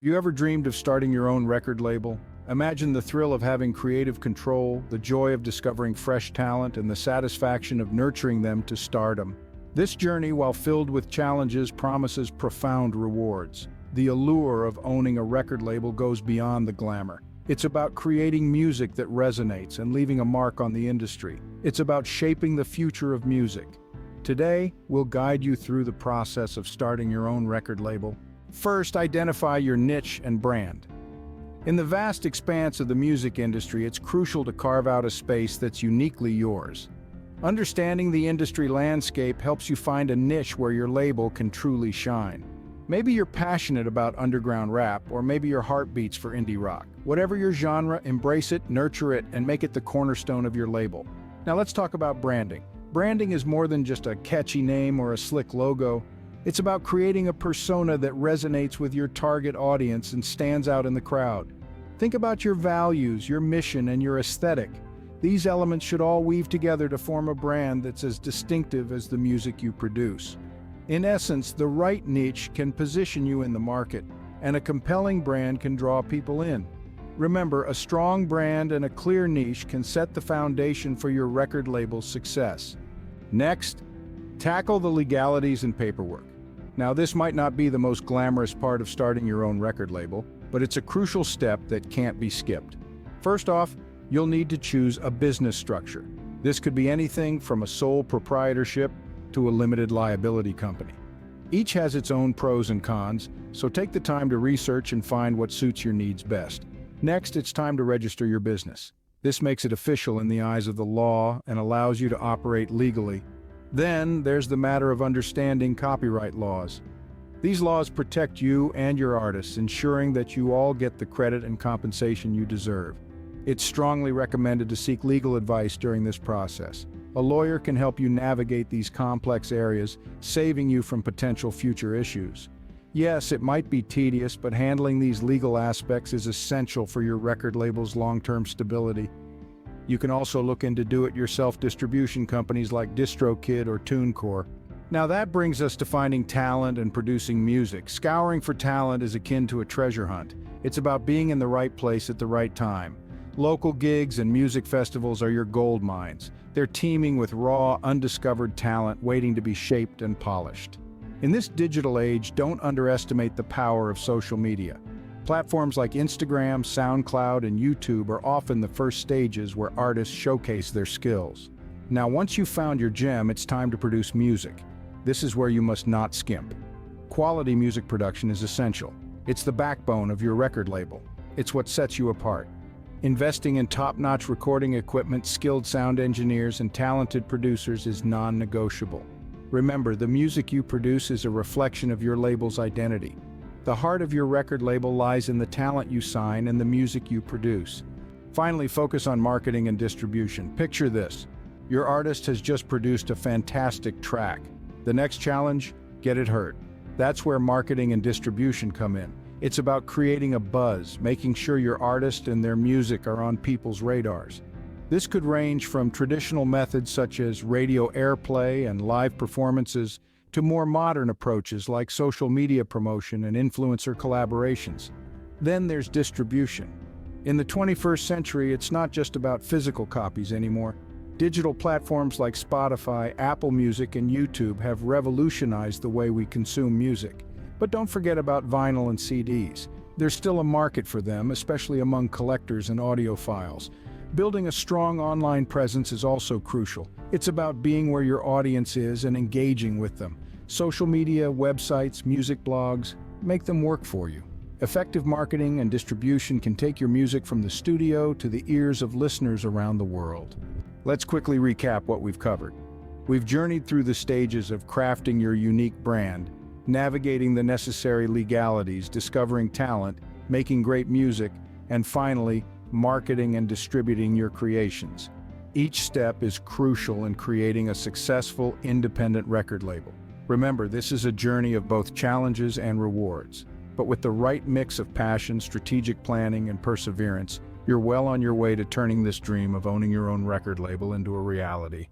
You ever dreamed of starting your own record label? Imagine the thrill of having creative control, the joy of discovering fresh talent, and the satisfaction of nurturing them to stardom. This journey, while filled with challenges, promises profound rewards. The allure of owning a record label goes beyond the glamour. It's about creating music that resonates and leaving a mark on the industry. It's about shaping the future of music. Today, we'll guide you through the process of starting your own record label. First, identify your niche and brand. In the vast expanse of the music industry, it's crucial to carve out a space that's uniquely yours. Understanding the industry landscape helps you find a niche where your label can truly shine. Maybe you're passionate about underground rap, or maybe your heart beats for indie rock. Whatever your genre, embrace it, nurture it, and make it the cornerstone of your label. Now let's talk about branding. Branding is more than just a catchy name or a slick logo. It's about creating a persona that resonates with your target audience and stands out in the crowd. Think about your values, your mission, and your aesthetic. These elements should all weave together to form a brand that's as distinctive as the music you produce. In essence, the right niche can position you in the market, and a compelling brand can draw people in. Remember, a strong brand and a clear niche can set the foundation for your record label's success. Next, tackle the legalities and paperwork. Now, this might not be the most glamorous part of starting your own record label, but it's a crucial step that can't be skipped. First off, you'll need to choose a business structure. This could be anything from a sole proprietorship to a limited liability company. Each has its own pros and cons, so take the time to research and find what suits your needs best. Next, it's time to register your business. This makes it official in the eyes of the law and allows you to operate legally. Then, there's the matter of understanding copyright laws. These laws protect you and your artists, ensuring that you all get the credit and compensation you deserve. It's strongly recommended to seek legal advice during this process. A lawyer can help you navigate these complex areas, saving you from potential future issues. Yes, it might be tedious, but handling these legal aspects is essential for your record label's long-term stability. You can also look into do-it-yourself distribution companies like DistroKid or TuneCore. Now that brings us to finding talent and producing music. Scouring for talent is akin to a treasure hunt. It's about being in the right place at the right time. Local gigs and music festivals are your gold mines. They're teeming with raw, undiscovered talent waiting to be shaped and polished. In this digital age, don't underestimate the power of social media. Platforms like Instagram, SoundCloud, and YouTube are often the first stages where artists showcase their skills. Now, once you've found your gem, it's time to produce music. This is where you must not skimp. Quality music production is essential. It's the backbone of your record label. It's what sets you apart. Investing in top-notch recording equipment, skilled sound engineers, and talented producers is non-negotiable. Remember, the music you produce is a reflection of your label's identity. The heart of your record label lies in the talent you sign and the music you produce. Finally, focus on marketing and distribution. Picture this. Your artist has just produced a fantastic track. The next challenge? Get it heard. That's where marketing and distribution come in. It's about creating a buzz, making sure your artist and their music are on people's radars. This could range from traditional methods such as radio airplay and live performances to more modern approaches like social media promotion and influencer collaborations. Then there's distribution. In the 21st century, it's not just about physical copies anymore. Digital platforms like Spotify, Apple Music, and YouTube have revolutionized the way we consume music. But don't forget about vinyl and CDs. There's still a market for them, especially among collectors and audiophiles. Building a strong online presence is also crucial. It's about being where your audience is and engaging with them. Social media, websites, music blogs, make them work for you. Effective marketing and distribution can take your music from the studio to the ears of listeners around the world. Let's quickly recap what we've covered. We've journeyed through the stages of crafting your unique brand, navigating the necessary legalities, discovering talent, making great music, and finally, marketing and distributing your creations. Each step is crucial in creating a successful, independent record label. Remember, this is a journey of both challenges and rewards. But with the right mix of passion, strategic planning, and perseverance, you're well on your way to turning this dream of owning your own record label into a reality.